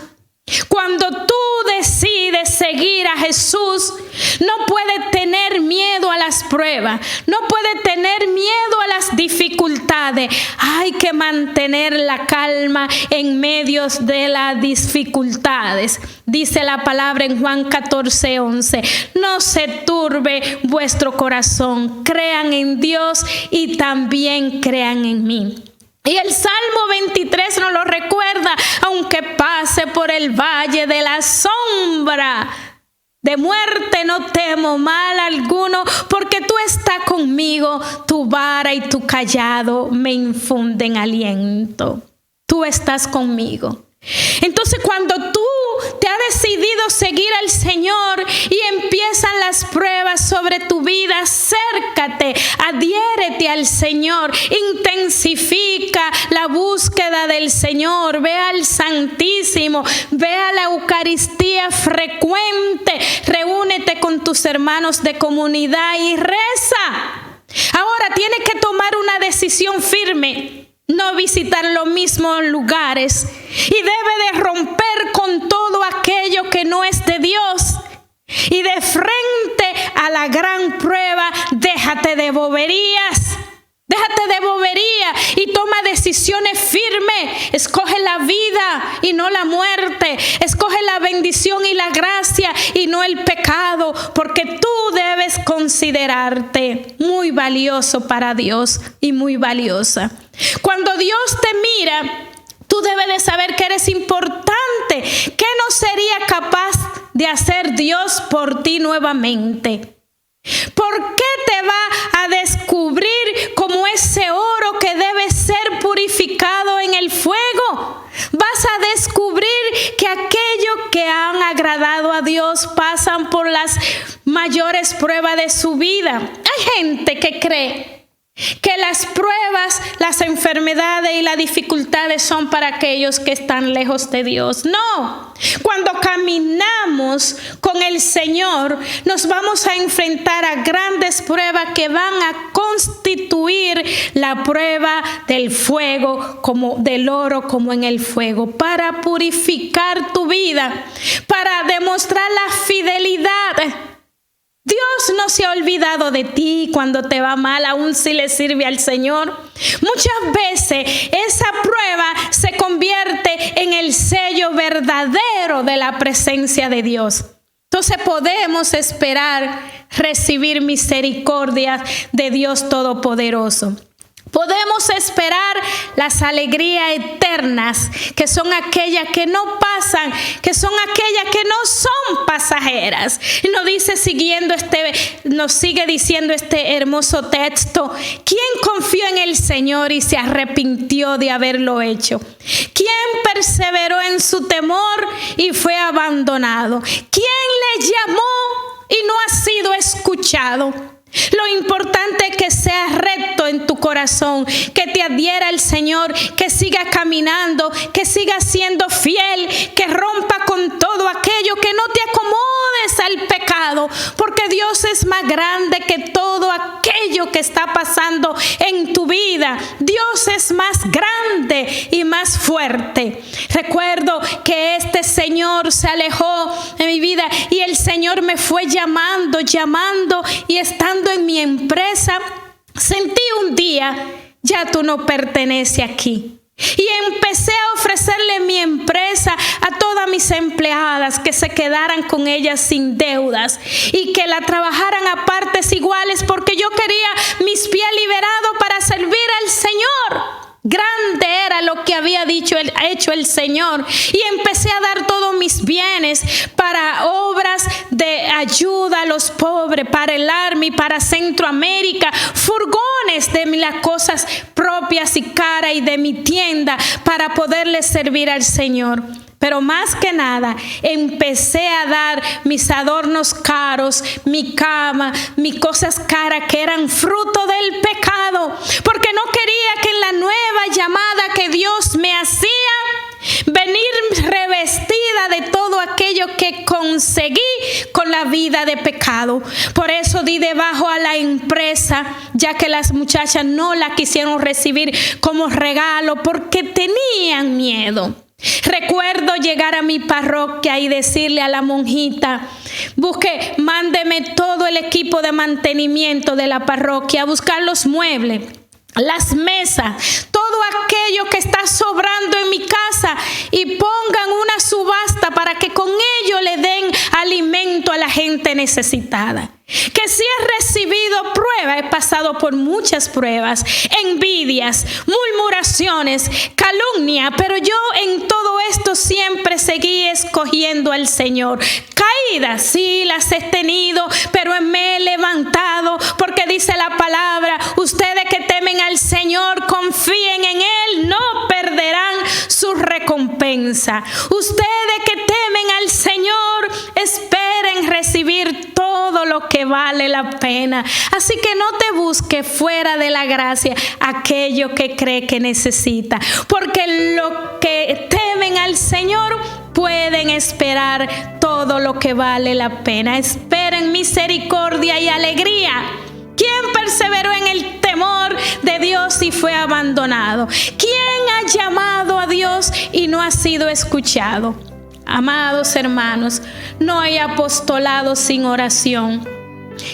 cuando tú decides seguir a Jesús, no puedes tener miedo a las pruebas, no puedes tener miedo a las dificultades. Hay que mantener la calma en medio de las dificultades. Dice la palabra en Juan 14:11: no se turbe vuestro corazón, crean en Dios y también crean en mí. Y el Salmo 23 nos lo recuerda: aunque pase por el valle de la sombra de muerte, no temo mal alguno, porque tú estás conmigo, tu vara y tu callado me infunden aliento. Tú estás conmigo. Entonces, cuando tú te has decidido seguir al Señor y empiezan las pruebas sobre tu vida, acércate, adhiérete al Señor, intensifica la búsqueda del Señor, ve al Santísimo, ve a la Eucaristía frecuente, reúnete con tus hermanos de comunidad y reza. Ahora tienes que tomar una decisión firme. No visitar los mismos lugares, y debe de romper con todo aquello que no es de Dios. Y de frente a la gran prueba, déjate de boberías. Déjate de bobería y toma decisiones firmes. Escoge la vida y no la muerte. Escoge la bendición y la gracia y no el pecado, porque tú debes considerarte muy valioso para Dios y muy valiosa. Cuando Dios te mira, tú debes de saber que eres importante. ¿Qué no sería capaz de hacer Dios por ti nuevamente? ¿Por qué te va a descubrir como ese oro que debe ser purificado en el fuego? Vas a descubrir que aquellos que han agradado a Dios pasan por las mayores pruebas de su vida. Hay gente que cree que las pruebas, las enfermedades y las dificultades son para aquellos que están lejos de Dios. No, cuando caminamos con el Señor, nos vamos a enfrentar a grandes pruebas que van a constituir la prueba del fuego, como del oro como en el fuego, para purificar tu vida, para demostrar la fidelidad. Dios no se ha olvidado de ti cuando te va mal, aún si le sirve al Señor. Muchas veces esa prueba se convierte en el sello verdadero de la presencia de Dios. Entonces podemos esperar recibir misericordia de Dios Todopoderoso. Podemos esperar las alegrías eternas, que son aquellas que no pasan, que son aquellas que no son pasajeras. Y nos sigue diciendo este hermoso texto: ¿quién confió en el Señor y se arrepintió de haberlo hecho? ¿Quién perseveró en su temor y fue abandonado? ¿Quién le llamó y no ha sido escuchado? Lo importante es que seas recto en tu corazón, que te adhiera al Señor, que sigas caminando, que sigas siendo fiel, que rompa con todo aquello, que no te acomodes al pecado, porque Dios es más grande que todo aquello que está pasando en tu vida. Dios es más grande y más fuerte. Recuerdo que este Señor se alejó de mi vida y el Señor me fue llamando y estando en mi empresa, sentí un día, ya tú no perteneces aquí. Y empecé a ofrecerle mi empresa a todas mis empleadas, que se quedaran con ellas sin deudas y que la trabajaran a partes iguales, porque yo quería mis pies liberados para servir al Señor. Grande era lo que había hecho el Señor, y empecé a dar todos mis bienes para obras de ayuda a los pobres, para el Army, para Centroamérica, furgones de las cosas propias y caras y de mi tienda para poderle servir al Señor. Pero más que nada, empecé a dar mis adornos caros, mi cama, mis cosas caras que eran fruto del pecado. Porque no quería que en la nueva llamada que Dios me hacía, venir revestida de todo aquello que conseguí con la vida de pecado. Por eso di debajo a la empresa, ya que las muchachas no la quisieron recibir como regalo porque tenían miedo. Recuerdo llegar a mi parroquia y decirle a la monjita: mándeme todo el equipo de mantenimiento de la parroquia, a buscar los muebles, las mesas, todo aquello que está sobrando en mi casa, y pongan una subasta para que con ello le den alimento a la gente necesitada. Que si he recibido pruebas, he pasado por muchas pruebas, envidias, murmuraciones, calumnia, pero yo en todo esto siempre seguí escogiendo al Señor. Caídas, sí, las he tenido, pero me he levantado, porque dice la palabra: ustedes que temen al Señor, confíen en Él, no perderán su recompensa. Ustedes que temen al Señor, esperen recibir todo lo que vale la pena. Así que no te busques fuera de la gracia aquello que cree que necesita, porque los que temen al Señor pueden esperar todo lo que vale la pena. Esperen misericordia y alegría. ¿Quién perseveró en el temor de Dios y fue abandonado? ¿Quién ha llamado a Dios y no ha sido escuchado? Amados hermanos, no hay apostolado sin oración.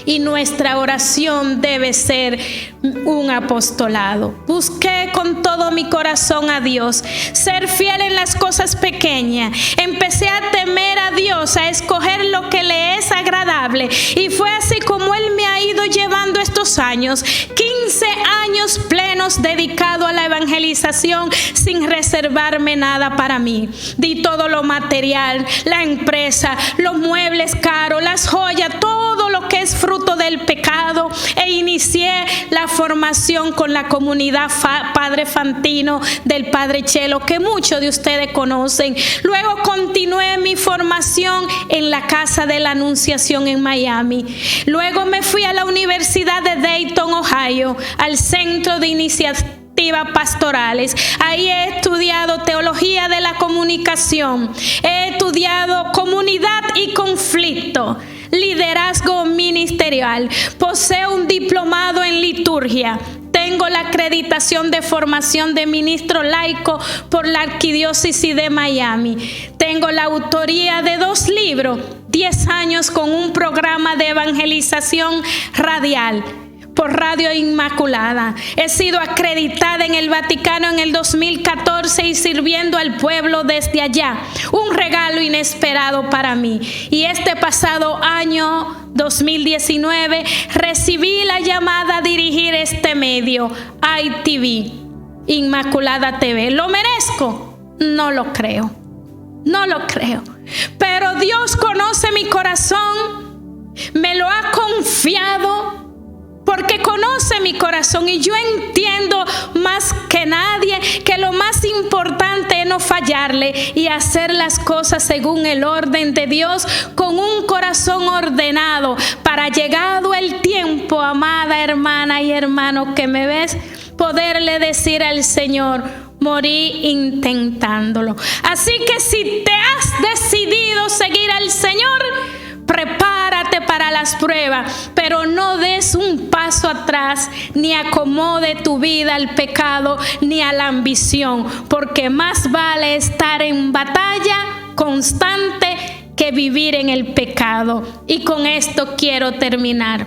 Y nuestra oración debe ser un apostolado. Busqué con todo mi corazón a Dios, ser fiel en las cosas pequeñas. Empecé a temer a Dios, a escoger lo que le es agradable. Y fue así como Él me ha ido llevando estos años, 15 años plenos dedicado a la evangelización, sin reservarme nada para mí. Di todo lo material, la empresa, los muebles caros, las joyas, todo lo que es fruto del pecado, e inicié la formación con la comunidad Padre Fantino del Padre Chelo, que muchos de ustedes conocen. Luego continué mi formación en la Casa de la Anunciación en Miami. Luego me fui a la Universidad de Dayton, Ohio, al Centro de Iniciativas Pastorales. Ahí he estudiado teología de la comunicación, he estudiado comunidad y conflicto, liderazgo ministerial, poseo un diplomado en liturgia, tengo la acreditación de formación de ministro laico por la Arquidiócesis de Miami, tengo la autoría de 2 libros, 10 años con un programa de evangelización radial por Radio Inmaculada. He sido acreditada en el Vaticano en el 2014 y sirviendo al pueblo desde allá. Un regalo inesperado para mí. Y este pasado año 2019 recibí la llamada a dirigir este medio, ITV, Inmaculada TV. ¿Lo merezco? No lo creo. No lo creo. Pero Dios conoce mi corazón. Me lo ha confiado, porque conoce mi corazón, y yo entiendo más que nadie que lo más importante es no fallar fallarle y hacer las cosas según el orden de Dios con un corazón ordenado para, llegado el tiempo, amada hermana y hermano que me ves, poderle decir al Señor: morí intentándolo. Así que si te has decidido seguir al Señor, prepárate para las pruebas, pero no des un paso atrás, ni acomode tu vida al pecado ni a la ambición, porque más vale estar en batalla constante que vivir en el pecado. Y con esto quiero terminar.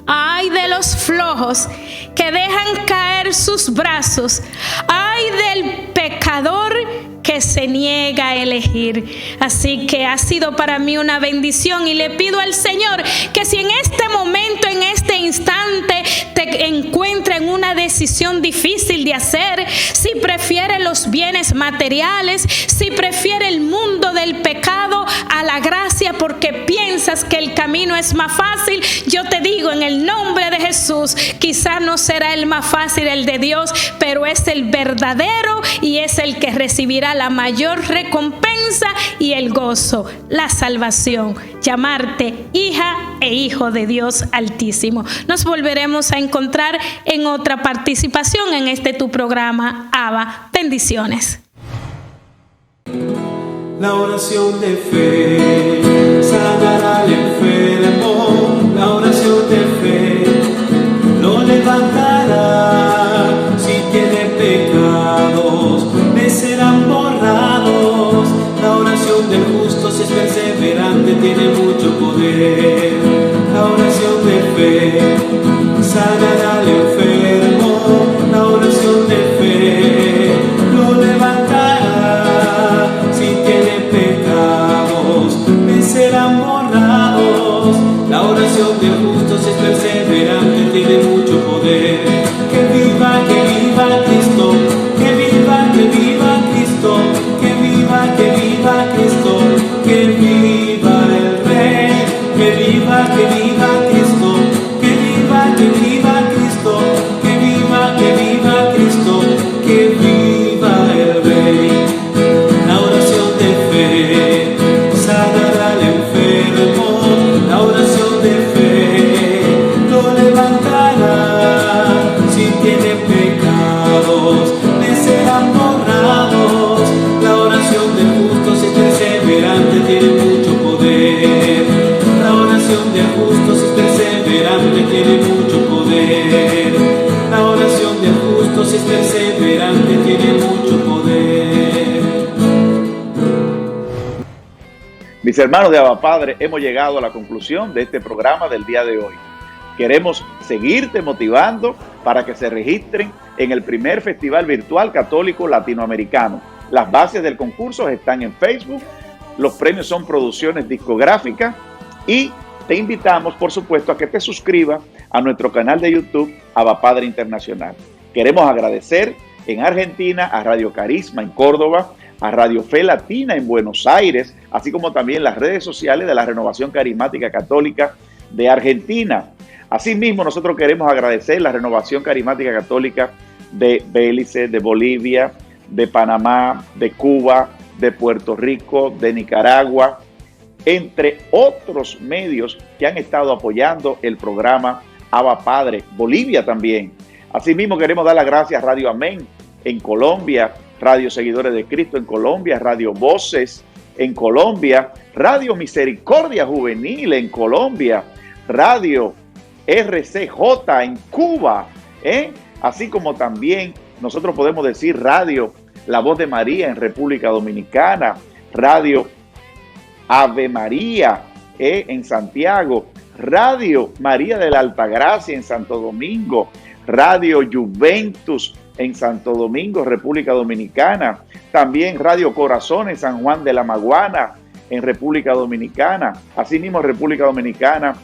Ay de los flojos que dejan caer sus brazos. Ay del pecador que se niega a elegir. Así que ha sido para mí una bendición y le pido al Señor que si en este momento, en este instante, te encuentra en una decisión difícil de hacer, si prefiere los bienes materiales, si prefiere el mundo del pecado a la gracia porque piensas que el camino es más fácil, yo te digo en el nombre de Jesús, quizá no será el más fácil el de Dios, pero es el verdadero y es el que recibirá la mayor recompensa y el gozo, la salvación, llamarte hija e hijo de Dios Altísimo. Nos volveremos a encontrar en otra participación en este tu programa Abba. Bendiciones. La oración de fe sanará al enfermo. La oración de fe lo levantará. Si tiene pecados, le serán borrados. La oración del justo, si es perseverante, tiene mucho poder. La oración de fe sanará al enfermo. La oración de fe lo levantará. Si tiene pecados, le serán borrados. La oración del justo, si es perseverante, tiene mucho poder. Que viva Cristo, que viva Cristo, que viva Cristo, que viva el Rey, que viva Cristo, que viva Cristo, que viva Cristo, que viva el Rey. La oración de fe sanará al enfermo. La oración de fe lo levantará. Si tiene pecados, le serán borrados. La oración del justo, si es perseverante, tiene mucho poder. La oración del justo, si es perseverante, tiene mucho poder. La oración del justo, si es perseverante, tiene mucho poder. Mis hermanos de Abba Padre, hemos llegado a la conclusión de este programa del día de hoy. Queremos seguirte motivando para que se registren en el primer Festival Virtual Católico Latinoamericano. Las bases del concurso están en Facebook. Los premios son producciones discográficas y te invitamos, por supuesto, a que te suscribas a nuestro canal de YouTube Abba Padre Internacional. Queremos agradecer en Argentina a Radio Carisma en Córdoba, a Radio Fe Latina en Buenos Aires, así como también las redes sociales de la Renovación Carismática Católica de Argentina. Asimismo, nosotros queremos agradecer la Renovación Carismática Católica de Belice, de Bolivia, de Panamá, de Cuba, de Puerto Rico, de Nicaragua, entre otros medios que han estado apoyando el programa Abba Padre. Bolivia también. Asimismo, queremos dar las gracias a Radio Amén en Colombia, Radio Seguidores de Cristo en Colombia, Radio Voces en Colombia, Radio Misericordia Juvenil en Colombia, Radio RCJ en Cuba, así como también nosotros podemos decir Radio La Voz de María en República Dominicana, Radio Ave María en Santiago, Radio María de la Altagracia en Santo Domingo, Radio Juventus en Santo Domingo, República Dominicana, también Radio Corazón en San Juan de la Maguana en República Dominicana, asimismo en República Dominicana,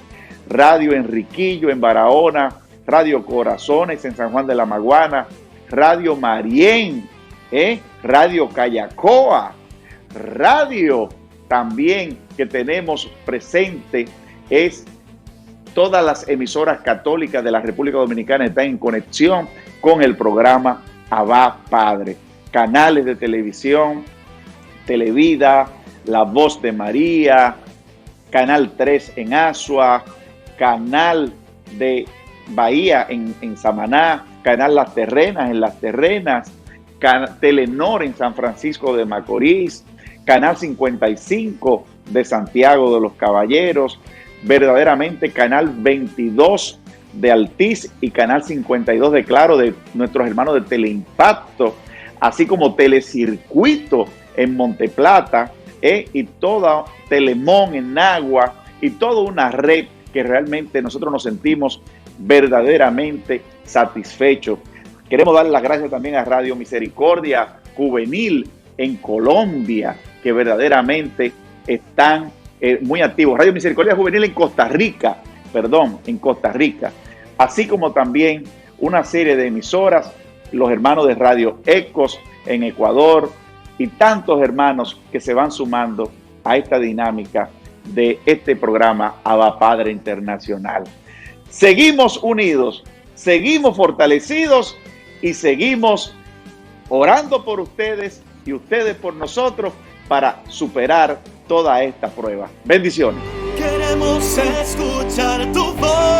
Radio Enriquillo en Barahona, Radio Corazones en San Juan de la Maguana, Radio Marién, Radio Cayacoa, radio también que tenemos presente es todas las emisoras católicas de la República Dominicana están en conexión con el programa Abba Padre. canales de televisión, Televida, La Voz de María, Canal 3 en Asua, Canal de Bahía en Samaná, Canal Las Terrenas en Las Terrenas, Telenor en San Francisco de Macorís, Canal 55 de Santiago de los Caballeros, verdaderamente Canal 22 de Altiz y Canal 52 de Claro, de nuestros hermanos de Teleimpacto, así como Telecircuito en Monteplata, y toda Telemón en Nagua, y toda una red que realmente nosotros nos sentimos verdaderamente satisfechos. Queremos dar las gracias también a Radio Misericordia Juvenil en Colombia, que verdaderamente están muy activos. Radio Misericordia Juvenil en Costa Rica, así como también una serie de emisoras, los hermanos de Radio Ecos en Ecuador y tantos hermanos que se van sumando a esta dinámica de este programa Abba Padre Internacional. Seguimos unidos, seguimos fortalecidos y seguimos orando por ustedes y ustedes por nosotros para superar toda esta prueba. Bendiciones. Queremos escuchar tu voz.